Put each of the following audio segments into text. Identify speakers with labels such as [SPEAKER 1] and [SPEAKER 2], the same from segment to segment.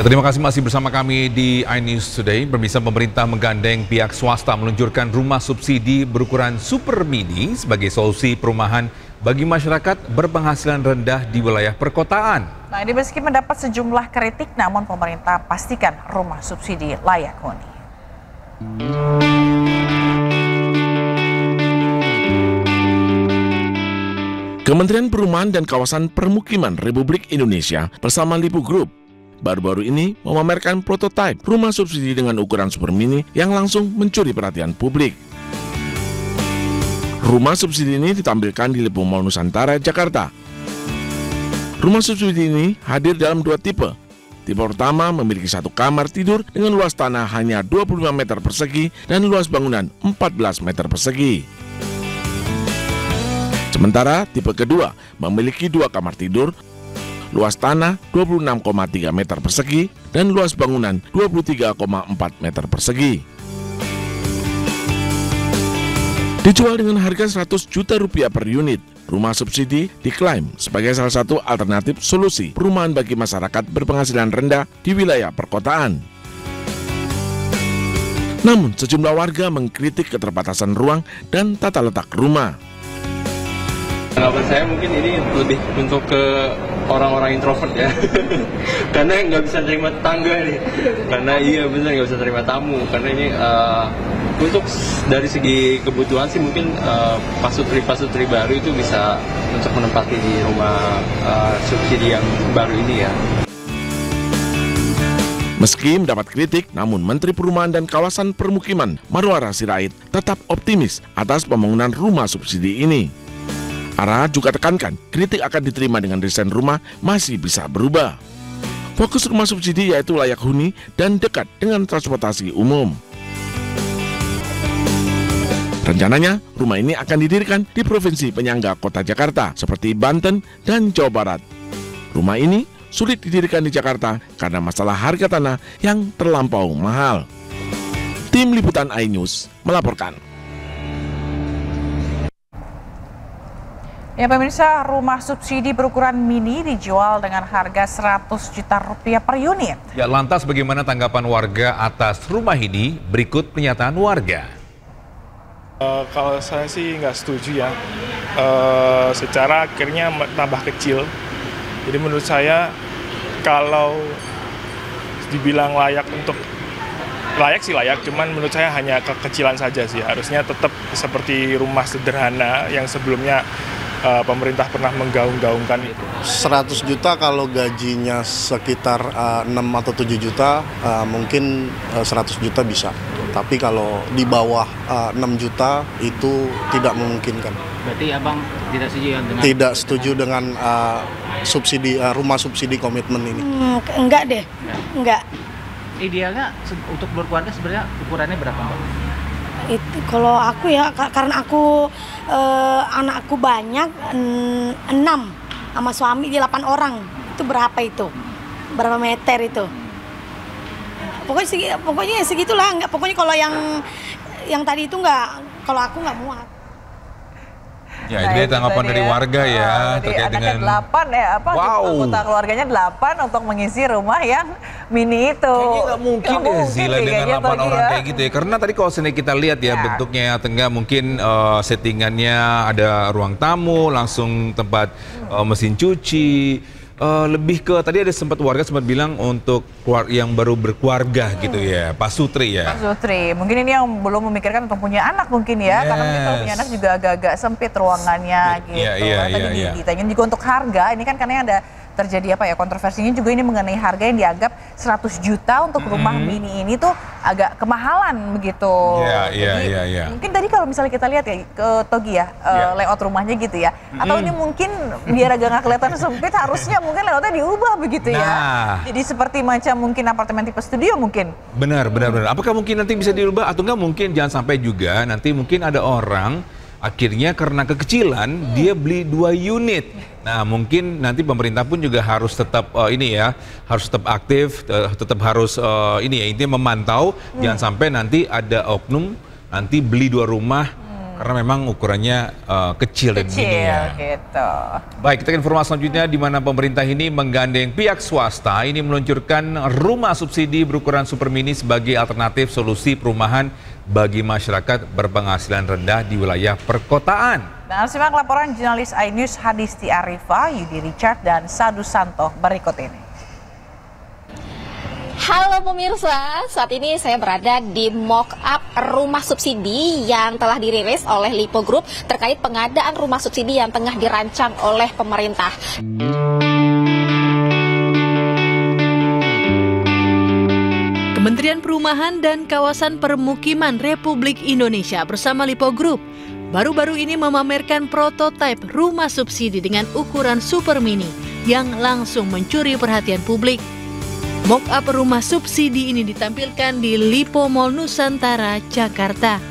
[SPEAKER 1] Terima kasih masih bersama kami di iNews Today. Pemirsa, pemerintah menggandeng pihak swasta meluncurkan rumah subsidi berukuran super mini sebagai solusi perumahan bagi masyarakat berpenghasilan rendah di wilayah perkotaan.
[SPEAKER 2] Nah, ini meski mendapat sejumlah kritik, namun pemerintah pastikan rumah subsidi layak huni.
[SPEAKER 3] Kementerian Perumahan dan Kawasan Permukiman Republik Indonesia bersama Lipo Group baru-baru ini memamerkan prototipe rumah subsidi dengan ukuran super mini yang langsung mencuri perhatian publik. Rumah subsidi ini ditampilkan di Lipo Mall Nusantara, Jakarta. Rumah subsidi ini hadir dalam dua tipe. Tipe pertama memiliki satu kamar tidur dengan luas tanah hanya 25 meter persegi dan luas bangunan 14 meter persegi. Sementara tipe kedua memiliki dua kamar tidur, luas tanah 26,3 meter persegi dan luas bangunan 23,4 meter persegi. Dijual dengan harga 100 juta rupiah per unit, rumah subsidi diklaim sebagai salah satu alternatif solusi perumahan bagi masyarakat berpenghasilan rendah di wilayah perkotaan. Namun sejumlah warga mengkritik keterbatasan ruang dan tata letak rumah.
[SPEAKER 4] Harapan saya mungkin ini lebih untuk ke orang-orang introvert ya, karena nggak bisa terima tetangga nih, karena iya benar nggak bisa terima tamu, karena ini untuk dari segi kebutuhan sih mungkin pasutri baru itu bisa untuk menempati di rumah subsidi yang baru ini ya.
[SPEAKER 3] Meski mendapat kritik, namun Menteri Perumahan dan Kawasan Permukiman Marwara Sirait tetap optimis atas pembangunan rumah subsidi ini. Ara juga tekankan, kritik akan diterima dengan desain rumah masih bisa berubah. Fokus rumah subsidi yaitu layak huni dan dekat dengan transportasi umum. Rencananya, rumah ini akan didirikan di provinsi penyangga kota Jakarta seperti Banten dan Jawa Barat. Rumah ini sulit didirikan di Jakarta karena masalah harga tanah yang terlampau mahal. Tim Liputan iNews melaporkan.
[SPEAKER 2] Ya pemirsa, rumah subsidi berukuran mini dijual dengan harga 100 juta rupiah per unit.
[SPEAKER 1] Ya, lantas bagaimana tanggapan warga atas rumah ini? Berikut pernyataan warga.
[SPEAKER 5] Kalau saya sih nggak setuju ya, secara akhirnya tambah kecil. Jadi menurut saya kalau dibilang layak sih layak, cuman menurut saya hanya kekecilan saja sih. Harusnya tetap seperti rumah sederhana yang sebelumnya pemerintah pernah menggaung-gaungkan itu.
[SPEAKER 6] 100 juta kalau gajinya sekitar 6 atau 7 juta mungkin 100 juta bisa. Tapi kalau di bawah 6 juta itu tidak memungkinkan.
[SPEAKER 7] Berarti Abang tidak setuju ya dengan?
[SPEAKER 6] Tidak setuju dengan subsidi rumah subsidi komitmen ini.
[SPEAKER 8] Enggak deh, enggak.
[SPEAKER 7] Idealnya untuk berkeluarga sebenarnya ukurannya berapa, Bang?
[SPEAKER 8] Itu kalau aku ya, karena aku anakku banyak 6 sama suami dia 8 orang. Itu berapa itu? Berapa meter itu? Pokoknya segitulah, enggak, pokoknya kalau yang tadi itu enggak, kalau aku enggak muat.
[SPEAKER 1] Ya, itu dia tanggapan dari warga ya terkait dengan
[SPEAKER 2] 8 ya, anggota keluarganya 8 untuk mengisi rumah yang mini itu.
[SPEAKER 1] Kayaknya nggak mungkin deh Zila dengan 8 orang kayak gitu ya. Karena tadi kalau sini kita lihat ya bentuknya tengah mungkin settingannya ada ruang tamu, langsung tempat mesin cuci. Lebih ke tadi ada warga sempat bilang untuk yang baru berkeluarga gitu ya, Pak Sutri ya.
[SPEAKER 2] Pak Sutri, mungkin ini yang belum memikirkan untuk punya anak mungkin ya, karena mungkin kalau punya anak juga agak-agak sempit ruangannya gitu. Tadi ditanyain juga untuk harga, ini kan karena ada terjadi kontroversinya juga ini mengenai harga yang dianggap 100 juta untuk rumah mini ini tuh agak kemahalan begitu. Jadi mungkin tadi kalau misalnya kita lihat ya ke Togi ya, layout rumahnya gitu ya. Atau ini mungkin biar agak nggak kelihatan sempit, harusnya mungkin layoutnya diubah begitu ya. Jadi seperti macam mungkin apartemen tipe studio mungkin.
[SPEAKER 1] Benar. Apakah mungkin nanti bisa dirubah atau enggak, mungkin jangan sampai juga nanti mungkin ada orang akhirnya karena kekecilan dia beli 2 unit. Nah, mungkin nanti pemerintah pun juga harus tetap harus tetap aktif, tetap harus intinya memantau jangan sampai nanti ada oknum nanti beli 2 rumah Karena memang ukurannya kecil dan mini ya.
[SPEAKER 2] Gitu.
[SPEAKER 1] Baik, kita ke informasi selanjutnya di mana pemerintah ini menggandeng pihak swasta ini meluncurkan rumah subsidi berukuran super mini sebagai alternatif solusi perumahan bagi masyarakat berpenghasilan rendah di wilayah perkotaan.
[SPEAKER 2] Nah, simak laporan jurnalis iNews Hadisti Arifa, Yudi Richard, dan Sadu Santo berikut ini.
[SPEAKER 9] Halo pemirsa, saat ini saya berada di mock-up rumah subsidi yang telah dirilis oleh Lipo Group terkait pengadaan rumah subsidi yang tengah dirancang oleh pemerintah.
[SPEAKER 10] Kementerian Perumahan dan Kawasan Permukiman Republik Indonesia bersama Lipo Group baru-baru ini memamerkan prototipe rumah subsidi dengan ukuran super mini yang langsung mencuri perhatian publik. Mock-up rumah subsidi ini ditampilkan di Lipo Mall Nusantara, Jakarta.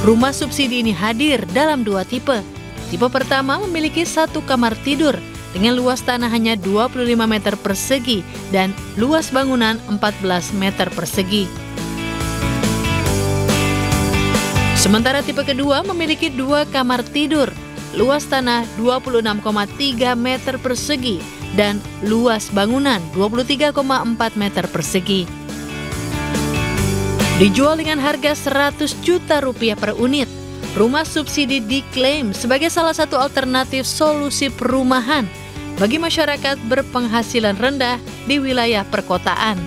[SPEAKER 10] Rumah subsidi ini hadir dalam 2 tipe. Tipe pertama memiliki 1 kamar tidur dengan luas tanah hanya 25 meter persegi dan luas bangunan 14 meter persegi. Sementara tipe kedua memiliki 2 kamar tidur, luas tanah 26,3 meter persegi dan luas bangunan 23,4 meter persegi. Dijual dengan harga 100 juta rupiah per unit, rumah subsidi diklaim sebagai salah satu alternatif solusi perumahan bagi masyarakat berpenghasilan rendah di wilayah perkotaan.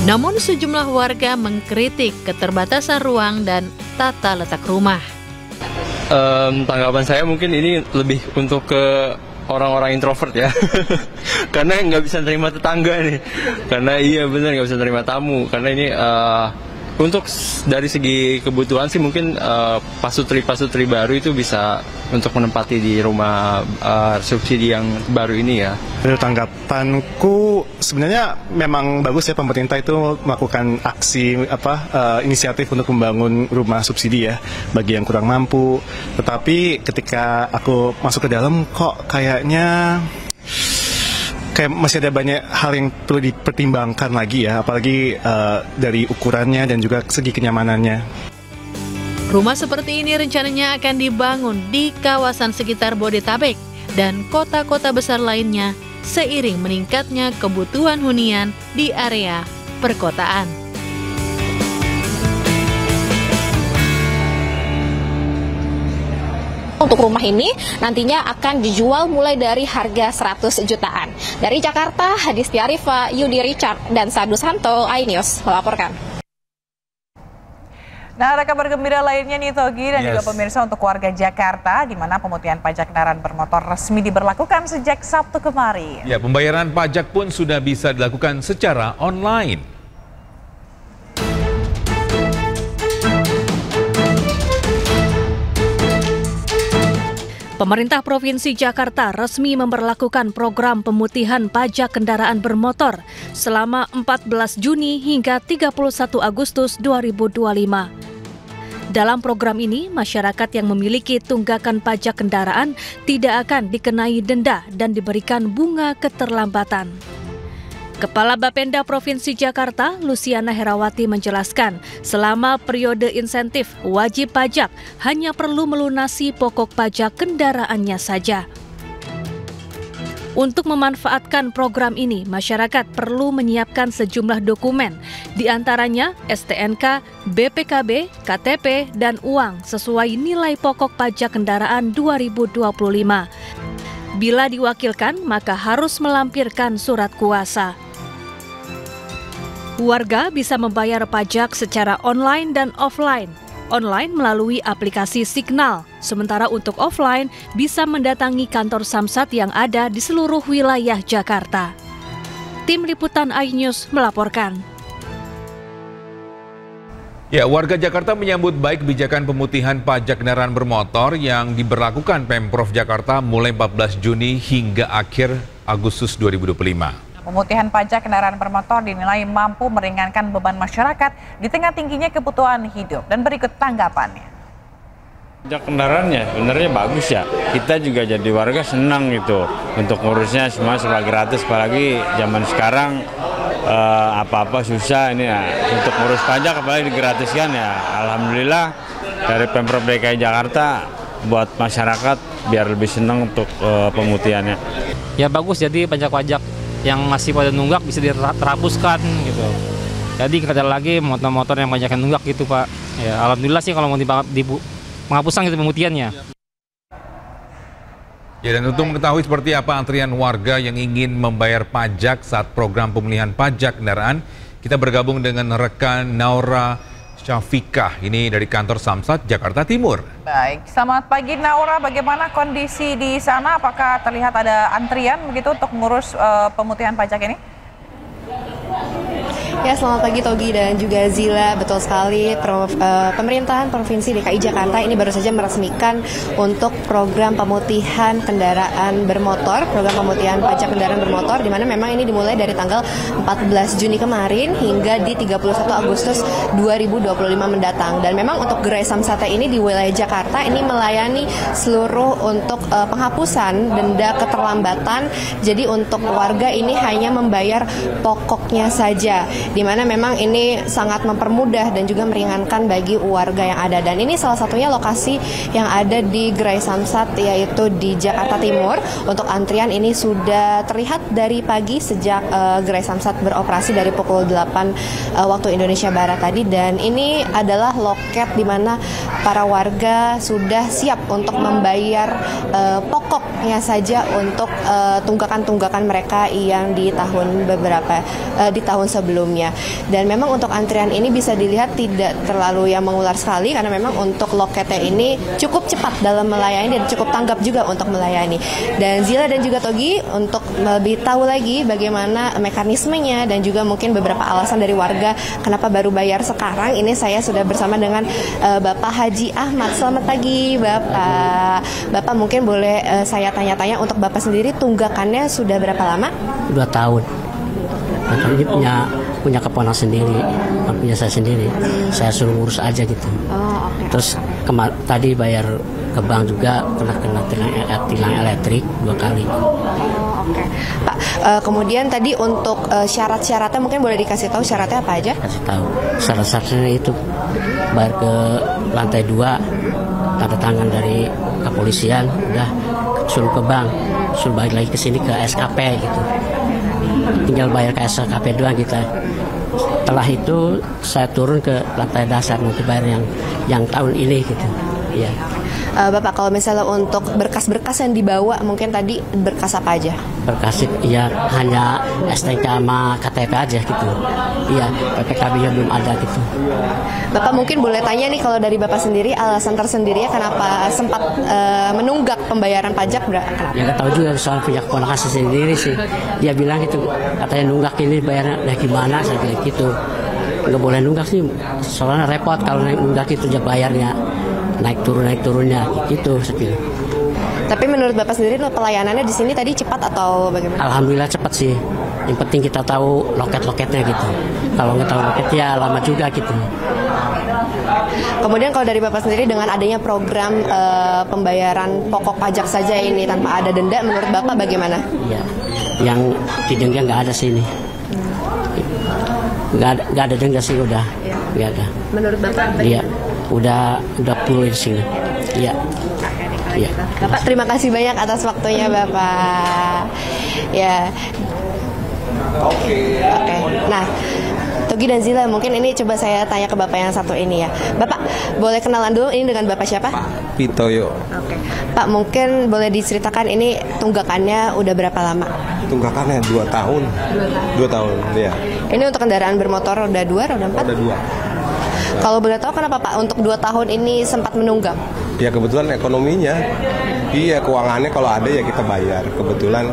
[SPEAKER 10] Namun sejumlah warga mengkritik keterbatasan ruang dan tata letak rumah.
[SPEAKER 4] Tanggapan saya mungkin ini lebih untuk ke orang-orang introvert ya. Karena nggak bisa terima tetangga nih. Karena iya benar nggak bisa terima tamu. Karena ini untuk dari segi kebutuhan sih mungkin pasutri baru itu bisa untuk menempati di rumah subsidi yang baru ini ya.
[SPEAKER 11] Tanggapanku sebenarnya memang bagus ya pemerintah itu melakukan aksi inisiatif untuk membangun rumah subsidi ya bagi yang kurang mampu. Tetapi ketika aku masuk ke dalam kok kayaknya masih ada banyak hal yang perlu dipertimbangkan lagi ya, apalagi dari ukurannya dan juga segi kenyamanannya.
[SPEAKER 10] Rumah seperti ini rencananya akan dibangun di kawasan sekitar Bodetabek dan kota-kota besar lainnya seiring meningkatnya kebutuhan hunian di area perkotaan.
[SPEAKER 9] Untuk rumah ini nantinya akan dijual mulai dari harga 100 jutaan. Dari Jakarta, Hadisti Arifa, Yudi Richard, dan Sadu Santo, iNews melaporkan.
[SPEAKER 2] Nah, ada kabar gembira lainnya nih Togi dan juga pemirsa untuk warga Jakarta, di mana pemutihan pajak kendaraan bermotor resmi diberlakukan sejak Sabtu kemarin.
[SPEAKER 1] Ya, pembayaran pajak pun sudah bisa dilakukan secara online.
[SPEAKER 10] Pemerintah Provinsi Jakarta resmi memberlakukan program pemutihan pajak kendaraan bermotor selama 14 Juni hingga 31 Agustus 2025. Dalam program ini, masyarakat yang memiliki tunggakan pajak kendaraan tidak akan dikenai denda dan diberikan bunga keterlambatan. Kepala Bapenda Provinsi Jakarta, Luciana Herawati menjelaskan, selama periode insentif wajib pajak hanya perlu melunasi pokok pajak kendaraannya saja. Untuk memanfaatkan program ini, masyarakat perlu menyiapkan sejumlah dokumen, di antaranya STNK, BPKB, KTP, dan uang sesuai nilai pokok pajak kendaraan 2025. Bila diwakilkan, maka harus melampirkan surat kuasa. Warga bisa membayar pajak secara online dan offline. Online melalui aplikasi Signal, sementara untuk offline bisa mendatangi kantor Samsat yang ada di seluruh wilayah Jakarta. Tim Liputan iNews melaporkan.
[SPEAKER 1] Ya, warga Jakarta menyambut baik kebijakan pemutihan pajak kendaraan bermotor yang diberlakukan Pemprov Jakarta mulai 14 Juni hingga akhir Agustus 2025.
[SPEAKER 2] Pemutihan pajak kendaraan bermotor dinilai mampu meringankan beban masyarakat di tengah tingginya kebutuhan hidup. Dan berikut tanggapannya.
[SPEAKER 12] Pajak kendaraannya sebenarnya bagus ya. Kita juga jadi warga senang gitu untuk ngurusnya semua serba gratis. Apalagi zaman sekarang apa-apa susah ini ya. Untuk ngurus pajak apalagi digratiskan ya. Alhamdulillah dari Pemprov DKI Jakarta buat masyarakat biar lebih senang untuk pemutihannya.
[SPEAKER 13] Ya bagus, jadi pajak-pajak yang masih pada nunggak bisa diterhapuskan gitu. Jadi kita lagi motor-motor yang banyak yang nunggak gitu Pak. Ya alhamdulillah sih kalau mau penghapusan gitu pemutihannya.
[SPEAKER 1] Ya, dan untuk mengetahui seperti apa antrian warga yang ingin membayar pajak saat program pemulihan pajak kendaraan, kita bergabung dengan rekan Naura Syafiqah, ini dari kantor Samsat, Jakarta Timur.
[SPEAKER 2] Baik, selamat pagi Naura, bagaimana kondisi di sana? Apakah terlihat ada antrian begitu untuk mengurus pemutihan pajak ini?
[SPEAKER 14] Ya, selamat pagi Togi dan juga Zila. Betul sekali, pemerintahan Provinsi DKI Jakarta ini baru saja meresmikan untuk program pemutihan kendaraan bermotor, program pemutihan pajak kendaraan bermotor, di mana memang ini dimulai dari tanggal 14 Juni kemarin hingga di 31 Agustus 2025 mendatang. Dan memang untuk gerai Samsat ini di wilayah Jakarta ini melayani seluruh untuk penghapusan denda keterlambatan. Jadi untuk warga ini hanya membayar pokoknya saja, di mana memang ini sangat mempermudah dan juga meringankan bagi warga yang ada. Dan ini salah satunya lokasi yang ada di Gerai Samsat, yaitu di Jakarta Timur. Untuk antrian ini sudah terlihat dari pagi sejak Gerai Samsat beroperasi dari pukul 8 waktu Indonesia Barat tadi. Dan ini adalah loket di mana para warga sudah siap untuk membayar pokoknya saja untuk tunggakan-tunggakan mereka yang di tahun sebelumnya. Dan memang untuk antrian ini bisa dilihat tidak terlalu yang mengular sekali, karena memang untuk loketnya ini cukup cepat dalam melayani dan cukup tanggap juga untuk melayani. Dan Zila dan juga Togi, untuk lebih tahu lagi bagaimana mekanismenya dan juga mungkin beberapa alasan dari warga kenapa baru bayar sekarang, ini saya sudah bersama dengan Bapak Haji Ahmad. Selamat pagi Bapak. Bapak mungkin boleh saya tanya-tanya, untuk Bapak sendiri tunggakannya sudah berapa lama?
[SPEAKER 15] 2 tahun. Ini punya keponakan sendiri, punya saya sendiri. Saya suruh ngurus aja gitu.
[SPEAKER 14] Oh, okay.
[SPEAKER 15] Terus tadi bayar ke bank juga kena tilang elektrik 2 kali.
[SPEAKER 14] Oh, oke. Pak, kemudian tadi untuk syarat-syaratnya mungkin boleh dikasih tahu syaratnya apa aja?
[SPEAKER 15] Kasih tahu. Syarat-syaratnya itu bayar ke lantai 2, tanda tangan dari kepolisian, udah suruh ke bank, suruh balik lagi ke sini ke SKP gitu. Tinggal bayar ke SKP doang kita. Setelah itu saya turun ke lantai dasar nanti bayar yang tahun ini gitu. Iya.
[SPEAKER 14] Bapak, kalau misalnya untuk berkas-berkas yang dibawa, mungkin tadi berkas apa aja?
[SPEAKER 15] Berkas ya hanya STNK sama KTP aja gitu. Iya, PPKB-nya belum ada gitu.
[SPEAKER 14] Bapak mungkin boleh tanya nih, kalau dari Bapak sendiri alasan tersendiri kenapa sempat menunggak pembayaran pajak? Kenapa?
[SPEAKER 15] Ya nggak tahu juga, soal punya keponakan sendiri sih. Dia bilang gitu, katanya nunggak ini bayarnya gimana, saya bilang gitu. Nggak boleh nunggak sih, soalnya repot kalau nunggak itu aja bayarnya. Naik turunnya gitu seperti.
[SPEAKER 14] Tapi menurut Bapak sendiri pelayanannya di sini tadi cepat atau bagaimana?
[SPEAKER 15] Alhamdulillah cepat sih. Yang penting kita tahu loket-loketnya gitu. Kalau nggak tahu loket ya lama juga gitu.
[SPEAKER 14] Kemudian kalau dari Bapak sendiri dengan adanya program pembayaran pokok pajak saja ini tanpa ada denda, menurut Bapak bagaimana?
[SPEAKER 15] Iya. Yang didenda nggak ada sih ini. Nggak ada denda sih, udah nggak ada.
[SPEAKER 14] Menurut Bapak?
[SPEAKER 15] Iya. Udah full di sini. Iya.
[SPEAKER 14] Ya. Bapak, terima kasih banyak atas waktunya Bapak. Ya. Oke. Nah, Togi dan Zila, mungkin ini coba saya tanya ke Bapak yang satu ini ya. Bapak, boleh kenalan dulu, ini dengan Bapak siapa?
[SPEAKER 16] Pitoyo.
[SPEAKER 14] Oke. Pak, mungkin boleh diceritakan ini tunggakannya udah berapa lama?
[SPEAKER 16] Tunggakannya 2 tahun. 2 tahun, ya.
[SPEAKER 14] Ini untuk kendaraan bermotor roda 2, roda 4?
[SPEAKER 16] Roda 2.
[SPEAKER 14] Kalau boleh tahu kenapa Pak untuk 2 tahun ini sempat menunggak?
[SPEAKER 16] Ya kebetulan ekonominya, iya keuangannya kalau ada ya kita bayar. Kebetulan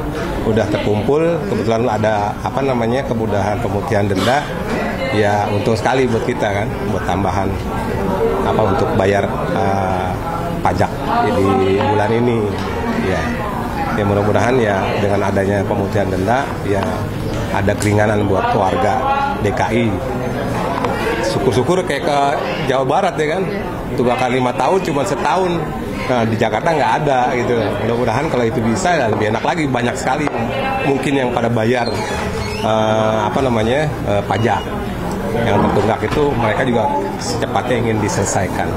[SPEAKER 16] udah terkumpul, kebetulan ada kemudahan pemutihan denda. Ya untung sekali buat kita kan, buat tambahan untuk bayar pajak di bulan ini. Ya mudah-mudahan ya dengan adanya pemutihan denda ya ada keringanan buat warga DKI. Syukur-syukur kayak ke Jawa Barat ya kan, tunggakan 5 tahun cuma setahun. Nah di Jakarta nggak ada gitu. Mudah-mudahan kalau itu bisa ya lebih enak lagi, banyak sekali mungkin yang pada bayar pajak yang tertunggak itu, mereka juga secepatnya ingin diselesaikan.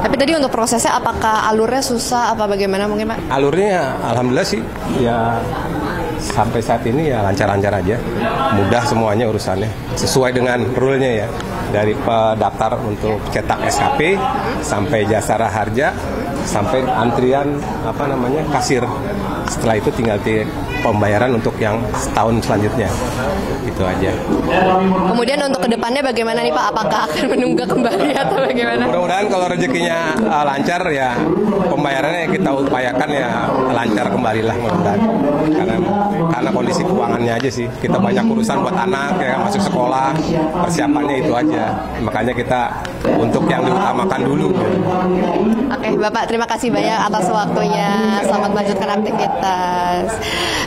[SPEAKER 14] Tapi tadi untuk prosesnya apakah alurnya susah apa bagaimana mungkin Pak?
[SPEAKER 16] Alurnya alhamdulillah sih ya sampai saat ini ya lancar-lancar aja, mudah semuanya urusannya, sesuai dengan rule-nya ya, dari pendaftar untuk cetak SKP sampai jasara harja sampai antrian kasir. Setelah itu tinggal pembayaran untuk yang setahun selanjutnya, itu aja.
[SPEAKER 14] Kemudian untuk kedepannya bagaimana nih Pak? Apakah akan menunggak kembali atau bagaimana?
[SPEAKER 16] Mudah-mudahan kalau rezekinya lancar ya pembayarannya kita upayakan ya lancar kembali lah mudah-mudahan. Karena kondisi keuangannya aja sih, kita banyak urusan buat anak ya masuk sekolah, persiapannya itu aja. Makanya kita untuk yang diutamakan dulu.
[SPEAKER 14] Oke, Bapak terima kasih banyak atas waktunya. Selamat melanjutkan aktivitas.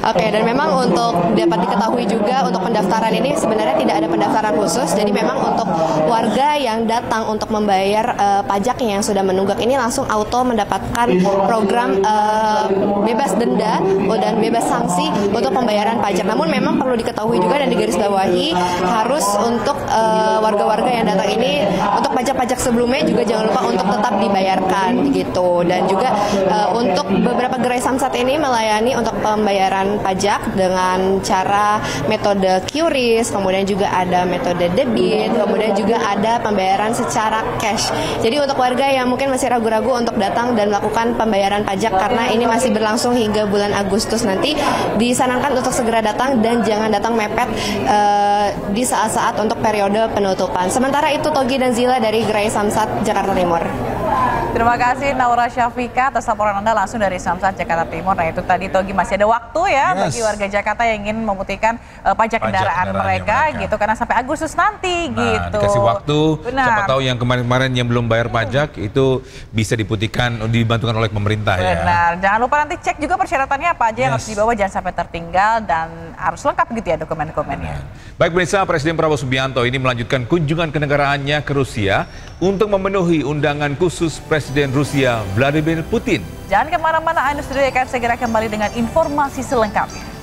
[SPEAKER 14] Oke, dan memang untuk dapat diketahui juga untuk pendaftaran ini sebenarnya tidak ada pendaftaran khusus. Jadi memang untuk warga yang datang untuk membayar pajaknya yang sudah menunggak ini langsung auto mendapatkan program bebas denda dan bebas sanksi untuk pembayaran pajak. Namun memang perlu diketahui juga dan digarisbawahi harus untuk warga-warga yang datang ini untuk pajak-pajak sebelumnya juga jangan lupa untuk tetap dibayarkan gitu. Dan juga untuk beberapa gerai Samsat ini melayani untuk pembayaran pajak dengan cara metode QRIS, kemudian juga ada metode debit, kemudian juga ada pembayaran secara cash. Jadi untuk warga yang mungkin masih ragu-ragu untuk datang dan melakukan pembayaran pajak karena ini masih berlangsung hingga bulan Agustus nanti, disarankan untuk segera datang dan jangan datang mepet di saat-saat untuk periode penutupan. Sementara itu Togi dan Zila dari Gerai Samsat, Jakarta Timur.
[SPEAKER 2] Terima kasih Naura Syafika atas laporan Anda langsung dari Samsat, Jakarta Timur. Nah itu tadi Togi, masih ada waktu ya bagi warga Jakarta yang ingin memutihkan pajak kendaraan mereka gitu, karena sampai Agustus nanti gitu.
[SPEAKER 1] Dikasih waktu, siapa tahu yang kemarin-kemarin yang belum bayar pajak itu bisa diputihkan, dibantukan oleh pemerintah ya.
[SPEAKER 2] Benar, jangan lupa nanti cek juga persyaratannya apa aja yang harus dibawa, jangan sampai tertinggal dan harus lengkap gitu ya dokumen-dokumennya.
[SPEAKER 1] Baik pemirsa, Presiden Prabowo Subianto ini melanjutkan kunjungan kenegaraannya ke Rusia untuk memenuhi undangan khusus Presiden Rusia Vladimir Putin.
[SPEAKER 2] Jangan kemana-mana, Anda Studio akan segera kembali dengan informasi selengkapnya.